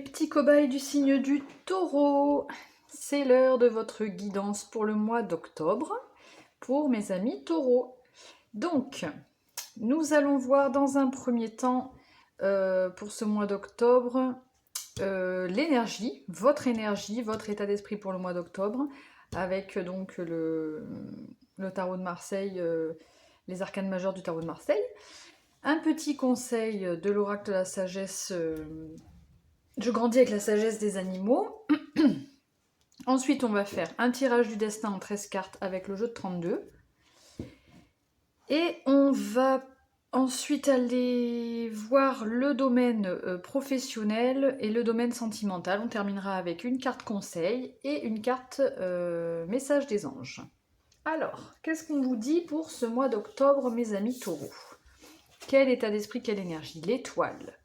petits cobayes du signe du Taureau, c'est l'heure de votre guidance pour le mois d'octobre, pour mes amis taureaux. Donc, nous allons voir dans un premier temps, pour ce mois d'octobre, l'énergie, votre état d'esprit pour le mois d'octobre, avec donc le tarot de Marseille, les arcanes majeures du tarot de Marseille. Un petit conseil de l'oracle de la sagesse. Je grandis avec la sagesse des animaux. Ensuite, on va faire un tirage du destin en 13 cartes avec le jeu de 32. Et on va ensuite aller voir le domaine professionnel et le domaine sentimental. On terminera avec une carte conseil et une carte message des anges. Alors, qu'est-ce qu'on vous dit pour ce mois d'octobre, mes amis taureaux? Quel état d'esprit, quelle énergie? L'étoile.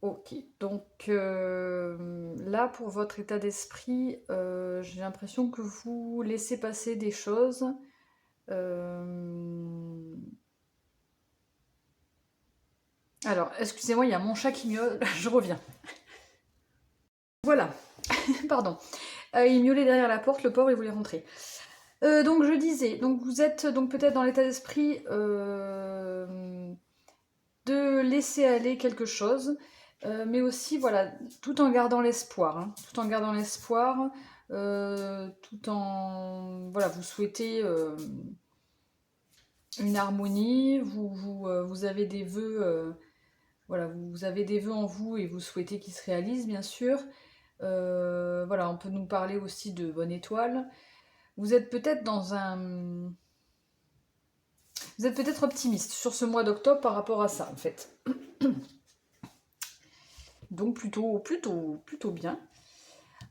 Ok, donc là pour votre état d'esprit, j'ai l'impression que vous laissez passer des choses. Alors, excusez-moi, il y a mon chat qui miaule, je reviens. Voilà, pardon. Il miaulait derrière la porte, le pauvre, il voulait rentrer. Donc je disais, donc vous êtes donc peut-être dans l'état d'esprit de laisser aller quelque chose. Mais aussi, voilà, tout en gardant l'espoir, hein, tout en gardant l'espoir, tout en, voilà, vous souhaitez une harmonie, vous avez des vœux, voilà, vous avez des vœux en vous et vous souhaitez qu'ils se réalisent, bien sûr. Voilà, on peut nous parler aussi de bonne étoile. Vous êtes peut-être dans un... Vous êtes peut-être optimiste sur ce mois d'octobre par rapport à ça, en fait. Donc plutôt bien.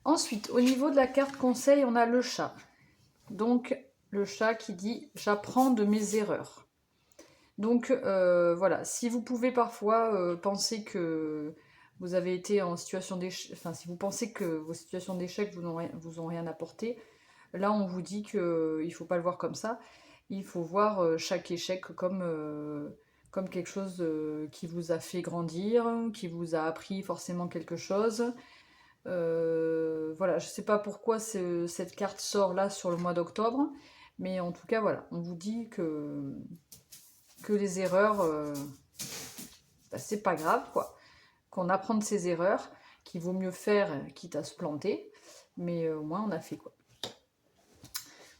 Ensuite, au niveau de la carte conseil, on a le chat. Donc, le chat qui dit « j'apprends de mes erreurs ». Donc, voilà, si vous pouvez parfois penser que vous avez été en situation d'échec, enfin, si vous pensez que vos situations d'échec vous ont rien apporté, là, on vous dit qu'il ne faut pas le voir comme ça. Il faut voir chaque échec comme quelque chose qui vous a fait grandir, qui vous a appris forcément quelque chose. Voilà, je sais pas pourquoi cette carte sort là sur le mois d'octobre, mais en tout cas, voilà, on vous dit que les erreurs, bah, c'est pas grave, quoi. Qu'on apprend de ses erreurs, qu'il vaut mieux faire quitte à se planter, mais au moins on a fait, quoi.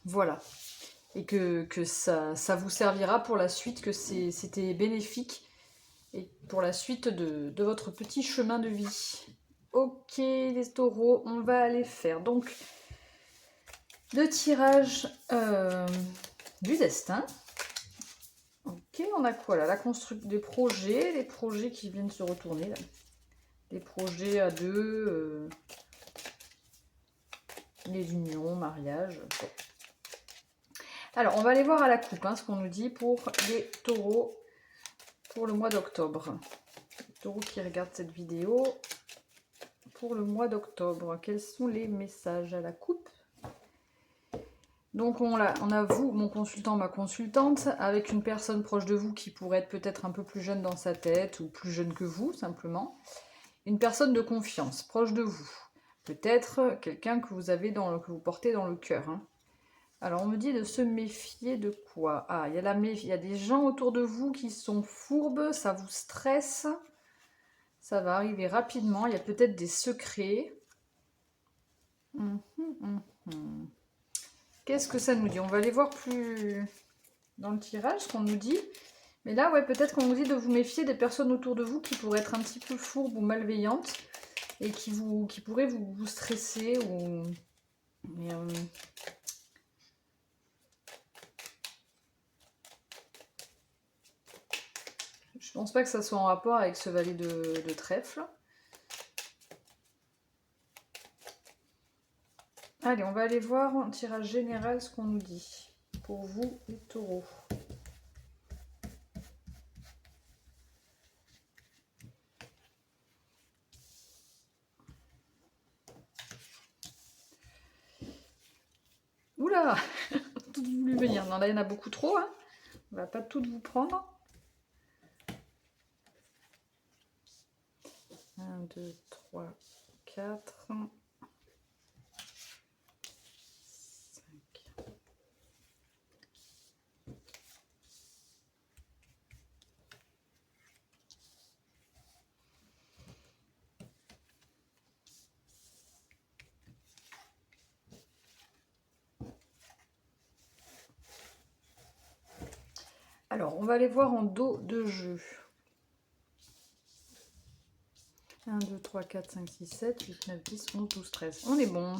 Voilà. Et que ça vous servira pour la suite, que c'était bénéfique et pour la suite de votre petit chemin de vie. Ok, les taureaux, on va aller faire donc le tirage du destin. Ok, on a quoi là? La construction des projets, les projets qui viennent se retourner là. Les projets à deux, les unions, mariage. Bon. Alors, on va aller voir à la coupe hein, ce qu'on nous dit pour les taureaux pour le mois d'octobre. Les taureaux qui regardent cette vidéo pour le mois d'octobre. Quels sont les messages à la coupe? Donc on a vous, mon consultant, ma consultante, avec une personne proche de vous qui pourrait être peut-être un peu plus jeune dans sa tête ou plus jeune que vous, simplement. Une personne de confiance, proche de vous. Peut-être quelqu'un que vous avez que vous portez dans le cœur. Hein. Alors on me dit de se méfier de quoi? Ah, il y a des gens autour de vous qui sont fourbes, ça vous stresse. Ça va arriver rapidement, il y a peut-être des secrets. Qu'est-ce que ça nous dit? On va aller voir plus dans le tirage ce qu'on nous dit. Mais là, ouais, peut-être qu'on nous dit de vous méfier des personnes autour de vous qui pourraient être un petit peu fourbes ou malveillantes et qui pourraient vous stresser ou... Mais, je pense pas que ça soit en rapport avec ce valet de trèfle. Allez, on va aller voir en tirage général ce qu'on nous dit pour vous, les taureaux. Oula, toutes voulu venir. Non, là, il y en a beaucoup trop. Hein. On va pas toutes vous prendre. 1, 2, 3, 4, 5. Alors, on va aller voir en dos de jeu. 1, 2, 3, 4, 5, 6, 7, 8, 9, 10, 11, 12, 13. On est bon.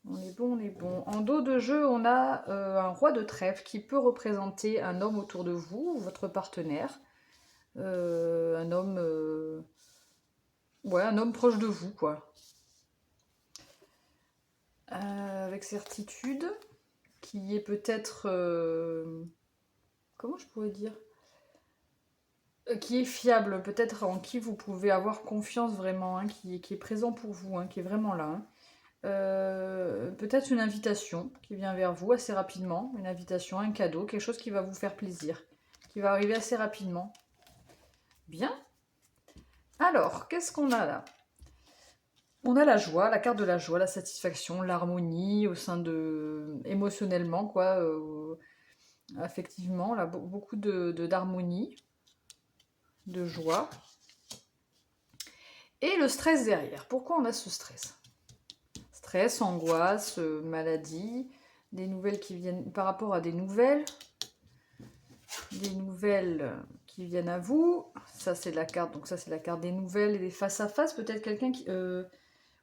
On est bon, on est bon. En dos de jeu, on a un roi de trèfle qui peut représenter un homme autour de vous, votre partenaire. Un homme... ouais, un homme proche de vous, quoi. Avec certitude, qui est peut-être... comment je pourrais dire, qui est fiable, peut-être en qui vous pouvez avoir confiance vraiment, hein, qui est présent pour vous, hein, qui est vraiment là. Hein. Peut-être une invitation qui vient vers vous assez rapidement, une invitation, un cadeau, quelque chose qui va vous faire plaisir, qui va arriver assez rapidement. Bien. Alors, qu'est-ce qu'on a là? On a la joie, la carte de la joie, la satisfaction, l'harmonie au sein de... émotionnellement, quoi, affectivement, là, beaucoup d'harmonie, de joie. Et le stress derrière. Pourquoi on a ce stress? Stress, angoisse, maladie, des nouvelles qui viennent par rapport à des nouvelles qui viennent à vous. Ça c'est la carte, donc ça c'est la carte des nouvelles et des face à face. Peut-être quelqu'un qui,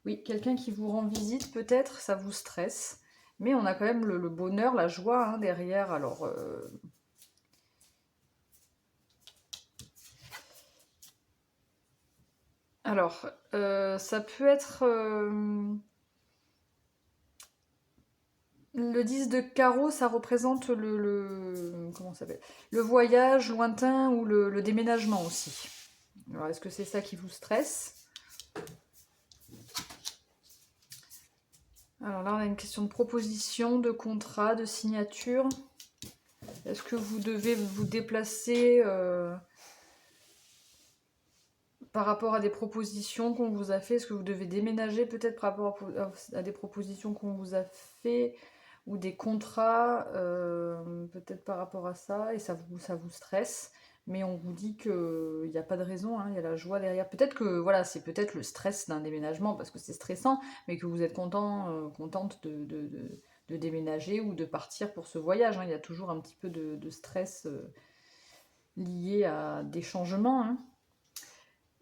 oui, quelqu'un qui vous rend visite, peut-être, ça vous stresse. Mais on a quand même le bonheur, la joie hein, derrière. Alors, ça peut être le 10 de carreau, ça représente comment ça s'appelle, le voyage lointain ou le déménagement aussi. Alors, est-ce que c'est ça qui vous stresse? Alors là, on a une question de proposition, de contrat, de signature. Est-ce que vous devez vous déplacer par rapport à des propositions qu'on vous a fait? Est-ce que vous devez déménager peut-être par rapport à des propositions qu'on vous a fait ou des contrats, peut-être par rapport à ça, et ça vous stresse, mais on vous dit qu'il n'y a pas de raison, hein, il y a la joie derrière. Peut-être que voilà, c'est peut-être le stress d'un déménagement, parce que c'est stressant, mais que vous êtes contente de déménager ou de partir pour ce voyage. Hein. Il y a toujours un petit peu de stress lié à des changements. Hein.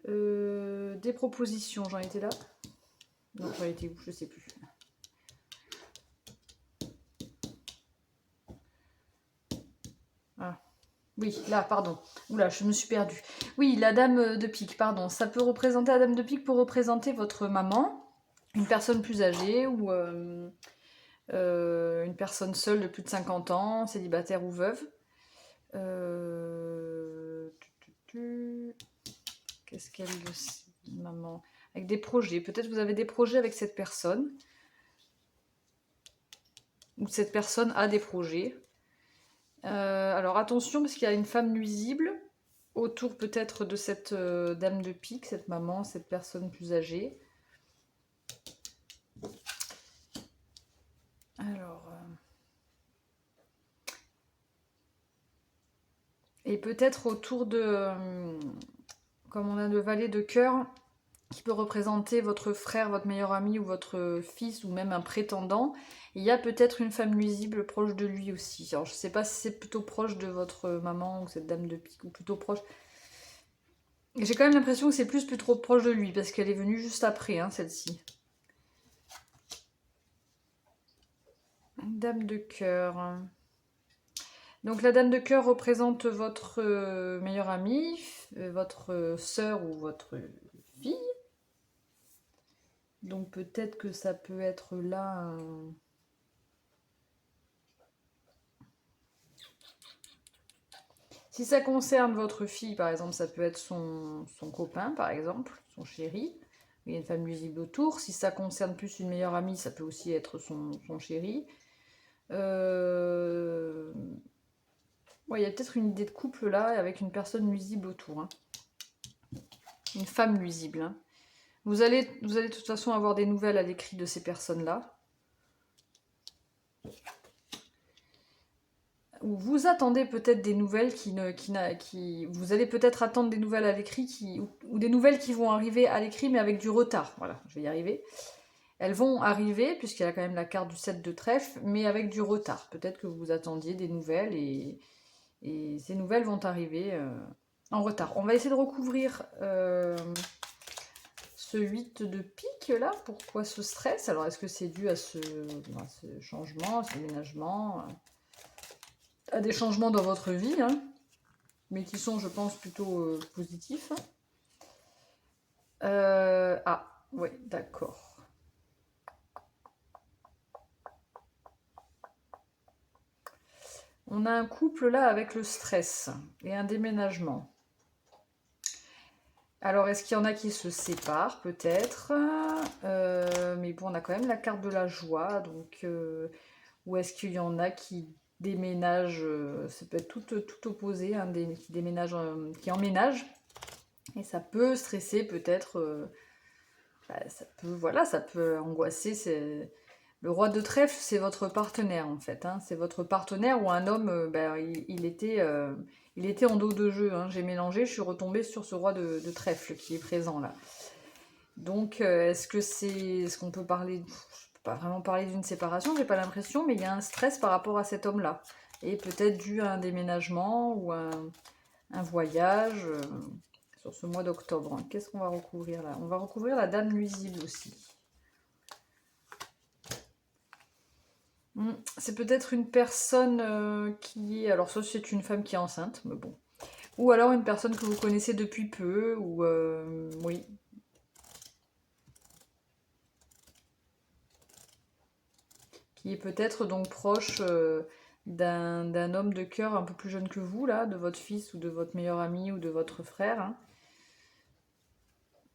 Des propositions, j'en étais là? Non, j'en étais où? Je sais plus. Ah. Oui, là, pardon. Oula, je me suis perdue. Oui, la dame de pique, pardon. Ça peut représenter, la dame de pique peut représenter votre maman, une personne plus âgée ou une personne seule de plus de 50 ans, célibataire ou veuve. Qu'est-ce qu'elle dit, maman? Avec des projets. Peut-être vous avez des projets avec cette personne. Ou cette personne a des projets. Alors attention, parce qu'il y a une femme nuisible autour peut-être de cette dame de pique, cette maman, cette personne plus âgée. Alors... et peut-être autour de... comme on a le valet de cœur, qui peut représenter votre frère, votre meilleur ami ou votre fils ou même un prétendant. Il y a peut-être une femme nuisible proche de lui aussi. Alors je sais pas si c'est plutôt proche de votre maman ou cette dame de pique ou plutôt proche. J'ai quand même l'impression que c'est plutôt proche de lui parce qu'elle est venue juste après, hein, celle-ci. Dame de cœur. Donc la dame de cœur représente votre meilleur ami, votre sœur ou votre fille. Donc peut-être que ça peut être là Si ça concerne votre fille, par exemple, ça peut être son copain, par exemple, son chéri. Il y a une femme nuisible autour. Si ça concerne plus une meilleure amie, ça peut aussi être son chéri. Ouais, il y a peut-être une idée de couple là, avec une personne nuisible autour. Hein. Une femme nuisible. Hein. Vous allez de toute façon avoir des nouvelles à l'écrit de ces personnes-là. Ou vous attendez peut-être des nouvelles vous allez peut-être attendre des nouvelles à l'écrit ou des nouvelles qui vont arriver à l'écrit mais avec du retard. Voilà, je vais y arriver. Elles vont arriver, puisqu'il y a quand même la carte du 7 de trèfle, mais avec du retard. Peut-être que vous attendiez des nouvelles et ces nouvelles vont arriver en retard. On va essayer de recouvrir ce 8 de pique là. Pourquoi ce stress? Alors est-ce que c'est dû à ce changement, à ce déménagement, à des changements dans votre vie, hein, mais qui sont, je pense, plutôt positifs. Ah, oui, d'accord. On a un couple là avec le stress et un déménagement. Alors, est-ce qu'il y en a qui se séparent, peut-être, mais bon, on a quand même la carte de la joie, donc... ou est-ce qu'il y en a qui déménagent, ça peut être tout opposé, hein, qui déménagent, qui emménagent, et ça peut stresser, peut-être... ça peut angoisser. Le roi de trèfle, c'est votre partenaire, en fait. Hein. C'est votre partenaire ou un homme, il était en dos de jeu. Hein. J'ai mélangé, je suis retombée sur ce roi de trèfle qui est présent là. Donc, est-ce qu'on peut parler... Je peux pas vraiment parler d'une séparation, j'ai pas l'impression, mais il y a un stress par rapport à cet homme-là. Et peut-être dû à un déménagement ou un voyage sur ce mois d'octobre. Qu'est-ce qu'on va recouvrir là? On va recouvrir la dame nuisible aussi. C'est peut-être une personne qui est... Alors, soit c'est une femme qui est enceinte, mais bon. Ou alors une personne que vous connaissez depuis peu, ou... oui. Qui est peut-être donc proche d'un homme de cœur un peu plus jeune que vous, là, de votre fils, ou de votre meilleur ami, ou de votre frère.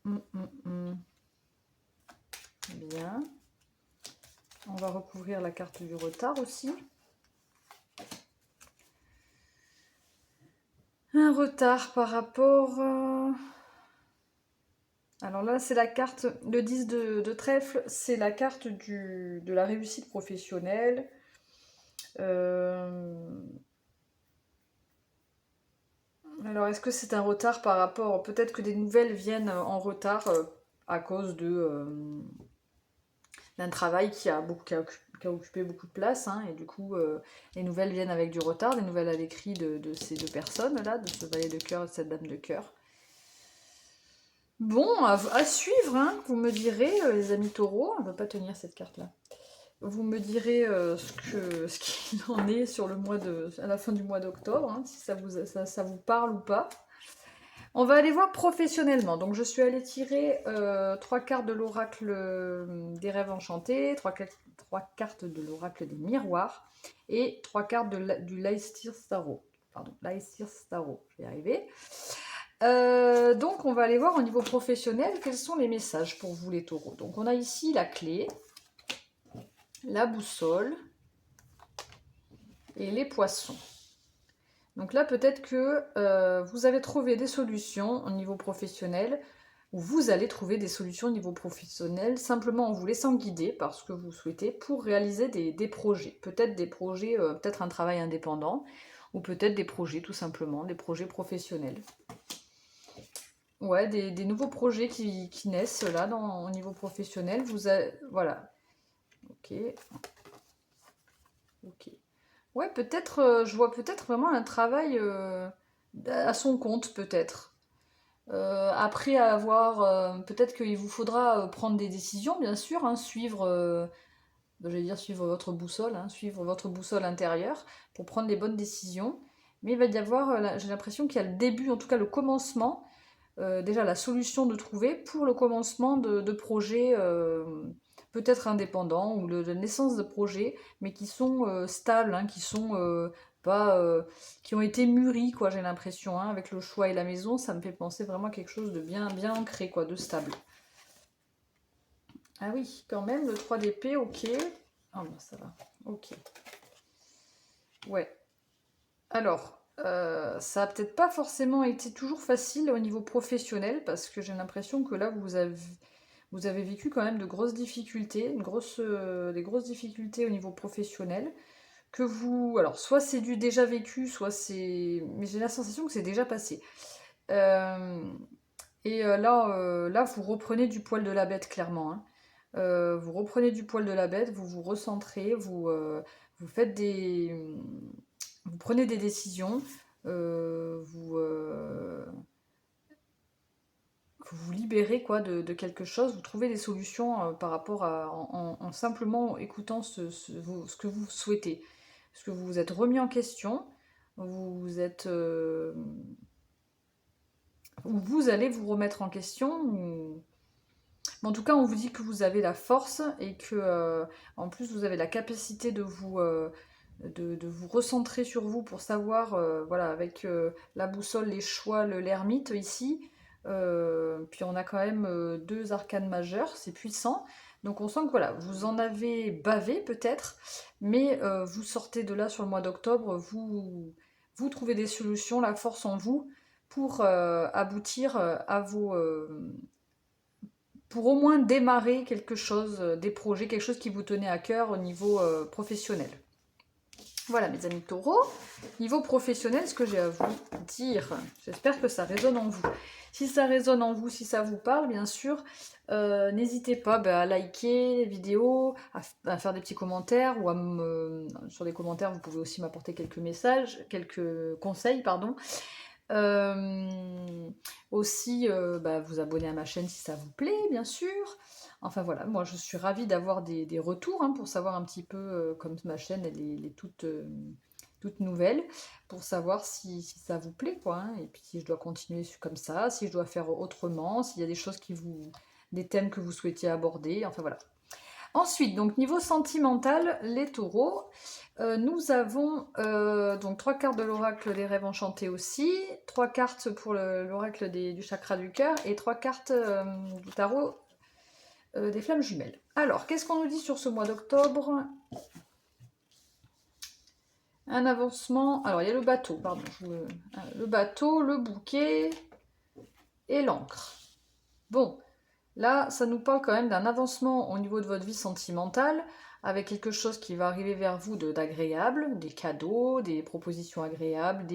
Hein. Bien. On va recouvrir la carte du retard aussi. Un retard par rapport... Alors là, c'est la carte, le 10 de trèfle, c'est la carte de la réussite professionnelle. Alors, est-ce que c'est un retard par rapport... Peut-être que des nouvelles viennent en retard à cause d'un travail qui a occupé beaucoup de place, hein, et du coup, les nouvelles viennent avec du retard, des nouvelles à l'écrit de ces deux personnes-là, de ce valet de cœur et de cette dame de cœur. Bon, à suivre, hein, vous me direz, les amis taureaux, on ne va pas tenir cette carte-là. Vous me direz ce qu'il en est sur à la fin du mois d'octobre, hein, si ça vous parle ou pas. On va aller voir professionnellement. Donc je suis allée tirer 3 cartes de l'oracle des rêves enchantés, 3 cartes de l'oracle des miroirs et 3 cartes du Leicester Tarot. Pardon, Leicester Tarot, je vais y arriver. Donc on va aller voir au niveau professionnel quels sont les messages pour vous les taureaux. Donc on a ici la clé, la boussole et les poissons. Donc là peut-être que vous avez trouvé des solutions au niveau professionnel, ou vous allez trouver des solutions au niveau professionnel simplement en vous laissant guider par ce que vous souhaitez pour réaliser des projets. Peut-être des projets, peut-être un travail indépendant, ou peut-être des projets tout simplement, des projets professionnels. Ouais, des nouveaux projets qui naissent là au niveau professionnel. Voilà. Ok. Ok. Ouais, peut-être, je vois peut-être vraiment un travail à son compte, peut-être. Après avoir, peut-être qu'il vous faudra prendre des décisions, bien sûr, hein, suivre votre boussole, hein, suivre votre boussole intérieure pour prendre les bonnes décisions. Mais il va y avoir, j'ai l'impression qu'il y a le début, en tout cas le commencement, déjà la solution de trouver pour le commencement de projets peut-être indépendants ou de naissance de projets, mais qui sont stables, hein, qui sont pas, qui ont été mûris, quoi, j'ai l'impression, hein, avec le choix et la maison, ça me fait penser vraiment à quelque chose de bien, bien ancré, quoi, de stable. Ah oui, quand même, le 3 d'épée, ok. Ah bon, ça va, ok. Ouais. Alors, ça a peut-être pas forcément été toujours facile au niveau professionnel, parce que j'ai l'impression que là, vous avez vécu quand même de grosses difficultés, des grosses difficultés au niveau professionnel, que vous... Alors, soit c'est du déjà vécu, soit c'est... Mais j'ai la sensation que c'est déjà passé. Euh, là, vous reprenez du poil de la bête, clairement, hein. Vous reprenez du poil de la bête, vous vous recentrez, vous faites vous prenez des décisions, vous vous libérez quoi, de quelque chose, vous trouvez des solutions par rapport à, en simplement écoutant ce que vous souhaitez. Parce que vous vous êtes remis en question, vous êtes, ou vous allez vous remettre en question, mais en tout cas, on vous dit que vous avez la force et que, en plus, vous avez la capacité de vous recentrer sur vous pour savoir, voilà, avec la boussole, les choix, l'ermite ici. Puis on a quand même deux arcanes majeures, c'est puissant. Donc on sent que voilà, vous en avez bavé peut-être, mais vous sortez de là sur le mois d'octobre, vous trouvez des solutions, la force en vous pour aboutir à pour au moins démarrer quelque chose, des projets, quelque chose qui vous tenait à cœur au niveau professionnel. Voilà mes amis taureaux, niveau professionnel, ce que j'ai à vous dire, j'espère que ça résonne en vous. Si ça résonne en vous, si ça vous parle, bien sûr, n'hésitez pas à liker les vidéos, à faire des petits commentaires, ou sur les commentaires, vous pouvez aussi m'apporter quelques messages, quelques conseils, pardon. Aussi, vous abonner à ma chaîne si ça vous plaît, bien sûr. Enfin voilà, moi je suis ravie d'avoir des retours hein, pour savoir un petit peu, comme ma chaîne elle est toute nouvelle, pour savoir si ça vous plaît, quoi. Hein, et puis si je dois continuer comme ça, si je dois faire autrement, s'il y a des choses des thèmes que vous souhaitiez aborder, enfin voilà. Ensuite, donc niveau sentimental, les taureaux, nous avons donc 3 cartes de l'oracle des rêves enchantés aussi, 3 cartes pour l'oracle du chakra du cœur et 3 cartes du tarot des flammes jumelles. Alors, qu'est-ce qu'on nous dit sur ce mois d'octobre? Un avancement. Alors, il y a le bateau, pardon. Le bateau, le bouquet et l'encre. Bon, là, ça nous parle quand même d'un avancement au niveau de votre vie sentimentale, avec quelque chose qui va arriver vers vous d'agréable, des cadeaux, des propositions agréables,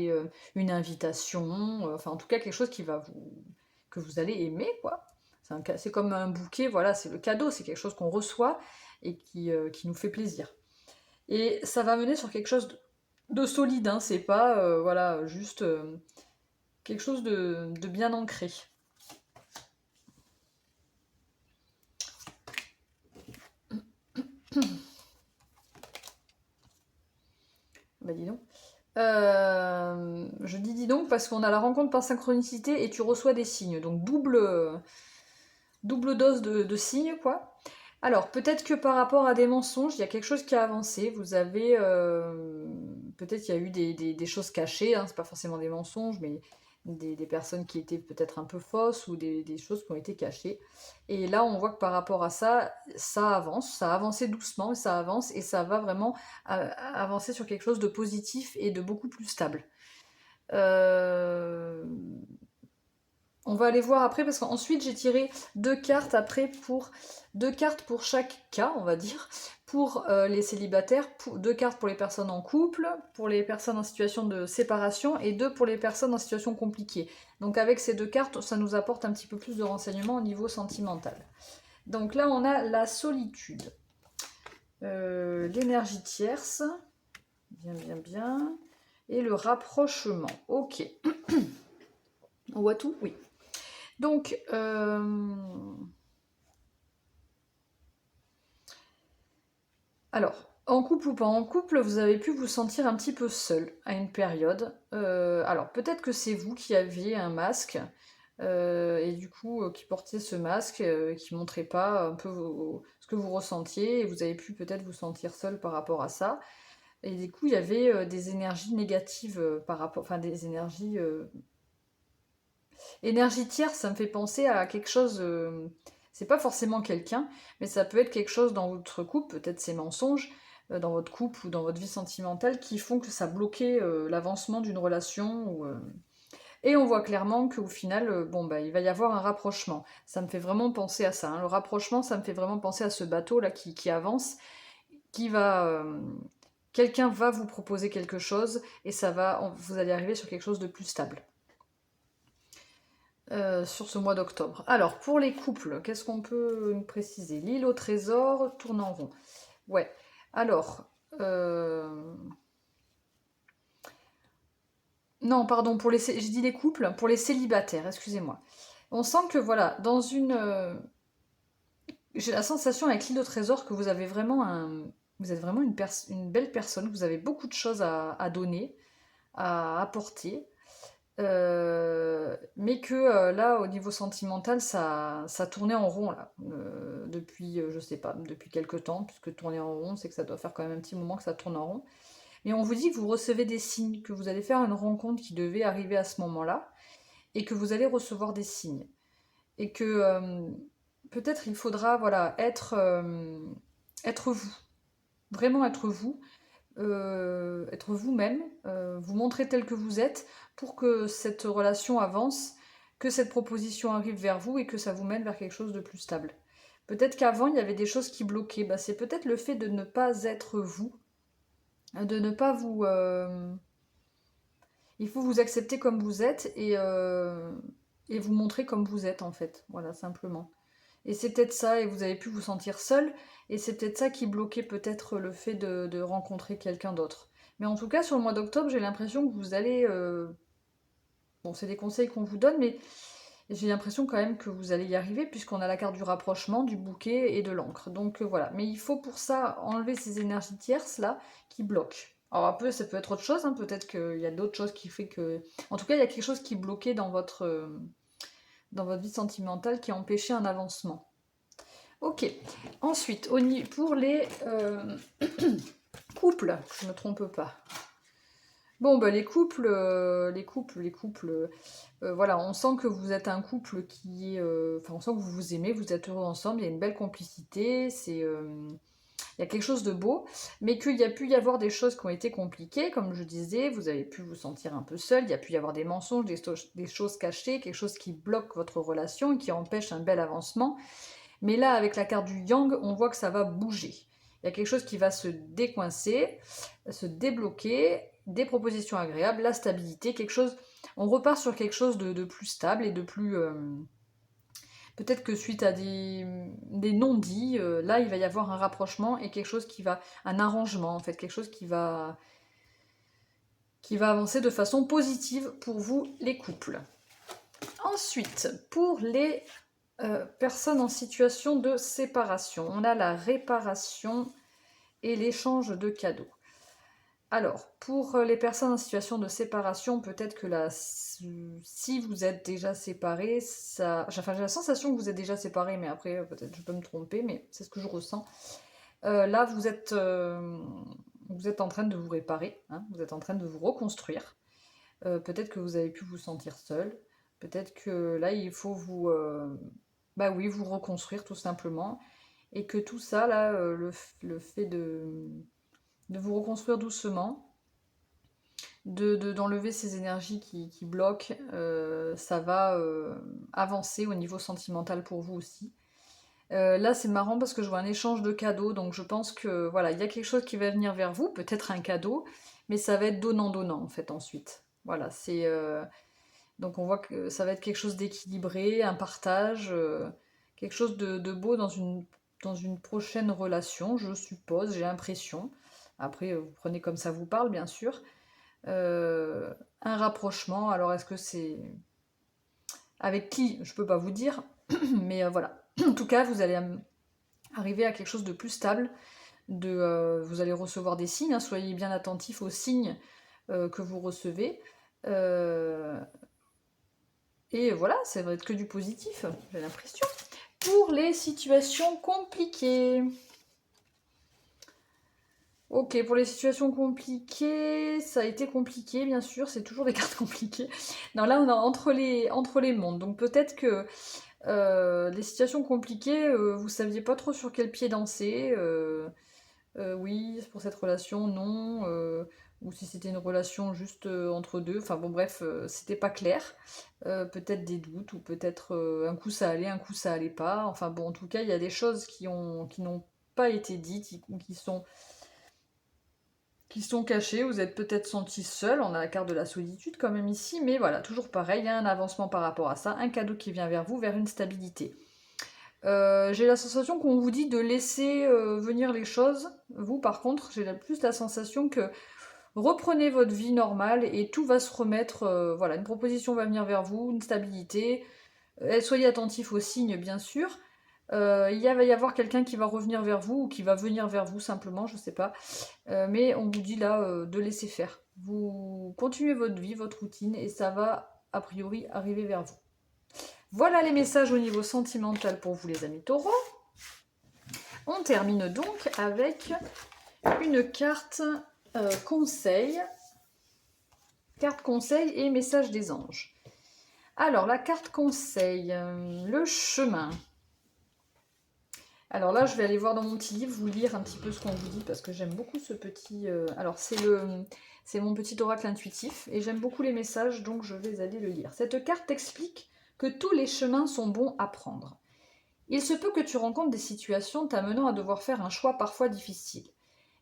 une invitation, enfin en tout cas quelque chose que vous allez aimer, quoi. C'est comme un bouquet, voilà, c'est le cadeau, c'est quelque chose qu'on reçoit et qui nous fait plaisir. Et ça va mener sur quelque chose de solide, hein, c'est pas voilà, juste quelque chose de bien ancré. Bah dis donc. Je dis donc parce qu'on a la rencontre par synchronicité et tu reçois des signes. Donc double dose de signes, quoi. Alors, peut-être que par rapport à des mensonges, il y a quelque chose qui a avancé. Vous avez... peut-être qu'il y a eu des choses cachées, hein, c'est pas forcément des mensonges, mais des personnes qui étaient peut-être un peu fausses ou des choses qui ont été cachées. Et là, on voit que par rapport à ça, ça avance, ça a avancé doucement, ça avance et ça va vraiment avancer sur quelque chose de positif et de beaucoup plus stable. On va aller voir après parce qu'ensuite j'ai tiré deux cartes pour chaque cas, on va dire, pour les célibataires, deux cartes pour les personnes en couple, pour les personnes en situation de séparation et deux pour les personnes en situation compliquée. Donc avec ces deux cartes, ça nous apporte un petit peu plus de renseignements au niveau sentimental. Donc là on a la solitude, l'énergie tierce, bien, et le rapprochement. Ok. On voit tout? Oui. Donc, alors, en couple ou pas en couple, vous avez pu vous sentir un petit peu seul à une période. Alors, peut-être que c'est vous qui aviez un masque, et du coup, qui portiez ce masque, qui montrait pas un peu ce que vous ressentiez, et vous avez pu peut-être vous sentir seul par rapport à ça. Et du coup, il y avait des énergies négatives par rapport, enfin des énergies énergie tierce, ça me fait penser à quelque chose. C'est pas forcément quelqu'un, mais ça peut être quelque chose dans votre couple, peut-être ces mensonges, dans votre couple ou dans votre vie sentimentale qui font que ça bloquait l'avancement d'une relation. Et on voit clairement qu'au final, bon, bah, il va y avoir un rapprochement. Ça me fait vraiment penser à ça, hein. Le rapprochement, ça me fait vraiment penser à ce bateau-là qui avance, qui va... quelqu'un va vous proposer quelque chose et vous allez arriver sur quelque chose de plus stable. Sur ce mois d'octobre. Alors, pour les couples, qu'est-ce qu'on peut préciser? L'île au trésor tourne en rond. Ouais. Alors, non, pardon, j'ai dit les couples, pour les célibataires, excusez-moi. On sent que, voilà, j'ai la sensation avec l'île au trésor que vous avez vraiment vous êtes vraiment une belle personne, vous avez beaucoup de choses à donner, à apporter. Mais que là, au niveau sentimental, ça tournait en rond là, depuis, je sais pas, depuis quelques temps, puisque tourner en rond, c'est que ça doit faire quand même un petit moment que ça tourne en rond. Mais on vous dit que vous recevez des signes, que vous allez faire une rencontre qui devait arriver à ce moment-là, et que vous allez recevoir des signes. Et que peut-être il faudra, voilà, être vous, vraiment être vous-même, vous montrer tel que vous êtes pour que cette relation avance, que cette proposition arrive vers vous et que ça vous mène vers quelque chose de plus stable. Peut-être qu'avant, il y avait des choses qui bloquaient. Bah, c'est peut-être le fait de ne pas être vous, de ne pas vous... Il faut vous accepter comme vous êtes et vous montrer comme vous êtes, en fait. Voilà, simplement. Et c'est peut-être ça, et vous avez pu vous sentir seul, et c'est peut-être ça qui bloquait peut-être le fait de rencontrer quelqu'un d'autre. Mais en tout cas, sur le mois d'octobre, j'ai l'impression que vous allez... Bon, c'est des conseils qu'on vous donne, mais j'ai l'impression quand même que vous allez y arriver, puisqu'on a la carte du rapprochement, du bouquet et de l'encre. Donc voilà. Mais il faut pour ça enlever ces énergies tierces, là, qui bloquent. Alors un peu, ça peut être autre chose, hein. Peut-être qu'il y a d'autres choses qui fait que... En tout cas, il y a quelque chose qui bloquait dans votre vie sentimentale qui empêchait un avancement. Ok. Ensuite, pour les couples, je ne me trompe pas. Bon, bah, les couples, voilà, on sent que vous êtes un couple qui est... Enfin, on sent que vous vous aimez, vous êtes heureux ensemble, il y a une belle complicité, il y a quelque chose de beau, mais qu'il y a pu y avoir des choses qui ont été compliquées, comme je disais, vous avez pu vous sentir un peu seul, il y a pu y avoir des mensonges, des choses cachées, quelque chose qui bloque votre relation et qui empêche un bel avancement. Mais là, avec la carte du Yang, on voit que ça va bouger. Il y a quelque chose qui va se décoincer, se débloquer, des propositions agréables, la stabilité, quelque chose... On repart sur quelque chose de plus stable et de plus... Peut-être que suite à des non-dits, là, il va y avoir un rapprochement et quelque chose qui va... Un arrangement, en fait, quelque chose qui va avancer de façon positive pour vous, les couples. Ensuite, pour les personnes en situation de séparation, on a la réparation et l'échange de cadeaux. Alors, pour les personnes en situation de séparation, peut-être que là, si vous êtes déjà séparés, enfin, j'ai la sensation que vous êtes déjà séparés, mais après, peut-être je peux me tromper, mais c'est ce que je ressens. Là, vous êtes en train de vous réparer, hein, vous êtes en train de vous reconstruire. Peut-être que vous avez pu vous sentir seul. Peut-être que là, il faut vous reconstruire tout simplement. Et que tout ça, là, le fait de vous reconstruire doucement, d'enlever ces énergies qui bloquent, ça va avancer au niveau sentimental pour vous aussi. Là, c'est marrant parce que je vois un échange de cadeaux, donc je pense que voilà, il y a quelque chose qui va venir vers vous, peut-être un cadeau, mais ça va être donnant-donnant en fait ensuite. Voilà, donc on voit que ça va être quelque chose d'équilibré, un partage, quelque chose de beau dans une prochaine relation, je suppose, j'ai l'impression. Après, vous prenez comme ça vous parle, bien sûr. Un rapprochement, alors est-ce que c'est... Avec qui? Je peux pas vous dire, mais voilà. En tout cas, vous allez arriver à quelque chose de plus stable. Vous allez recevoir des signes, hein, soyez bien attentifs aux signes que vous recevez. Et voilà, ça va être que du positif, j'ai l'impression. Pour les situations compliquées. Ok, pour les situations compliquées, ça a été compliqué, bien sûr, c'est toujours des cartes compliquées. Non, là, on est entre les mondes, donc peut-être que les situations compliquées, vous saviez pas trop sur quel pied danser, oui, pour cette relation, non. Ou si c'était une relation juste entre deux. Enfin bon, bref, c'était pas clair. Peut-être des doutes, ou peut-être un coup ça allait, un coup ça allait pas. Enfin bon, en tout cas, il y a des choses qui n'ont pas été dites, ou qui sont cachées. Vous êtes peut-être senti seul. On a la carte de la solitude quand même ici. Mais voilà, toujours pareil, il y a un avancement par rapport à ça. Un cadeau qui vient vers vous, vers une stabilité. J'ai la sensation qu'on vous dit de laisser venir les choses. Vous, par contre, j'ai plus la sensation que reprenez votre vie normale et tout va se remettre. Voilà, une proposition va venir vers vous, une stabilité. Soyez attentif aux signes, bien sûr. Va y avoir quelqu'un qui va revenir vers vous, ou qui va venir vers vous simplement, je sais pas. Mais on vous dit là de laisser faire. Vous continuez votre vie, votre routine, et ça va a priori arriver vers vous. Voilà les messages au niveau sentimental pour vous, les amis taureaux. On termine donc avec une carte conseil. Carte conseil et message des anges. Alors, la carte conseil, le chemin. Alors là, je vais aller voir dans mon petit livre, vous lire un petit peu ce qu'on vous dit, parce que j'aime beaucoup ce petit... Alors, c'est mon petit oracle intuitif, et j'aime beaucoup les messages, donc je vais aller le lire. Cette carte t'explique que tous les chemins sont bons à prendre. Il se peut que tu rencontres des situations t'amenant à devoir faire un choix parfois difficile.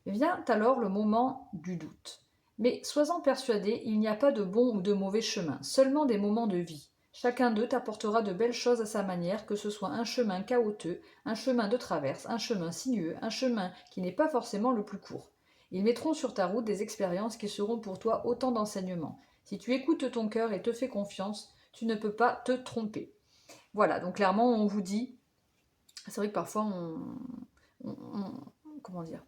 Vient alors le moment du doute. Mais sois-en persuadé, il n'y a pas de bon ou de mauvais chemin, seulement des moments de vie. Chacun d'eux t'apportera de belles choses à sa manière, que ce soit un chemin chaotique, un chemin de traverse, un chemin sinueux, un chemin qui n'est pas forcément le plus court. Ils mettront sur ta route des expériences qui seront pour toi autant d'enseignements. Si tu écoutes ton cœur et te fais confiance, tu ne peux pas te tromper. Voilà, donc clairement on vous dit, c'est vrai que parfois comment dire,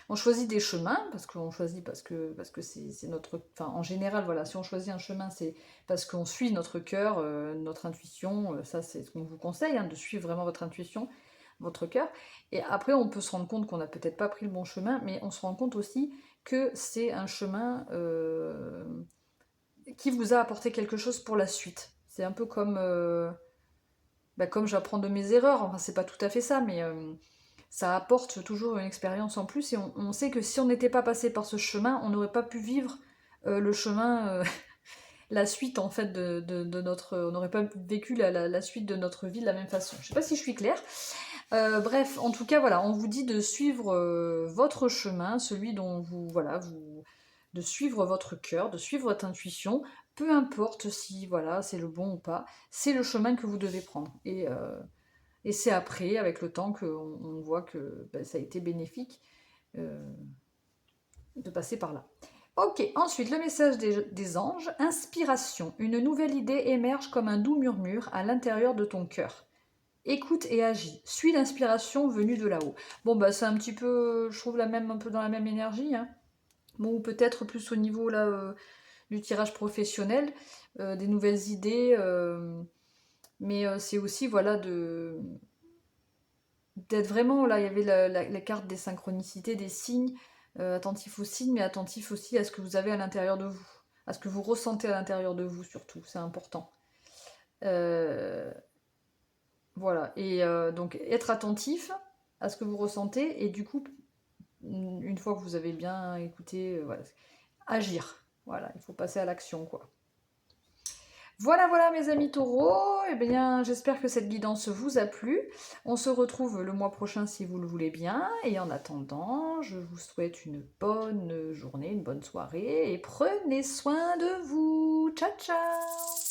on choisit des chemins, parce que c'est notre... Enfin, en général, voilà, si on choisit un chemin, c'est parce qu'on suit notre cœur, notre intuition. Ça, c'est ce qu'on vous conseille, hein, de suivre vraiment votre intuition, votre cœur. Et après, on peut se rendre compte qu'on n'a peut-être pas pris le bon chemin, mais on se rend compte aussi que c'est un chemin qui vous a apporté quelque chose pour la suite. C'est un peu comme... comme j'apprends de mes erreurs. Enfin, c'est pas tout à fait ça, mais... ça apporte toujours une expérience en plus, et on sait que si on n'était pas passé par ce chemin, on n'aurait pas pu vivre le chemin, la suite en fait de notre... On n'aurait pas vécu la suite de notre vie de la même façon. Je sais pas si je suis claire. Bref, en tout cas, voilà, on vous dit de suivre votre chemin, celui dont de suivre votre cœur, de suivre votre intuition, peu importe si voilà, c'est le bon ou pas, c'est le chemin que vous devez prendre. Et c'est après, avec le temps, qu'on voit que ça a été bénéfique de passer par là. Ok, ensuite, le message des anges. Inspiration. Une nouvelle idée émerge comme un doux murmure à l'intérieur de ton cœur. Écoute et agis. Suis l'inspiration venue de là-haut. Bon, c'est un petit peu, je trouve, un peu dans la même énergie. Hein. Bon, ou peut-être plus au niveau là, du tirage professionnel, des nouvelles idées. Mais c'est aussi, voilà, d'être vraiment, là, il y avait la carte des synchronicités, des signes, attentif aux signes, mais attentif aussi à ce que vous avez à l'intérieur de vous, à ce que vous ressentez à l'intérieur de vous, surtout, c'est important. Voilà, et donc être attentif à ce que vous ressentez, et du coup, une fois que vous avez bien écouté, voilà, agir. Voilà, il faut passer à l'action, quoi. Voilà, voilà mes amis taureaux, eh bien j'espère que cette guidance vous a plu. On se retrouve le mois prochain si vous le voulez bien, et en attendant, je vous souhaite une bonne journée, une bonne soirée, et prenez soin de vous. Ciao, ciao!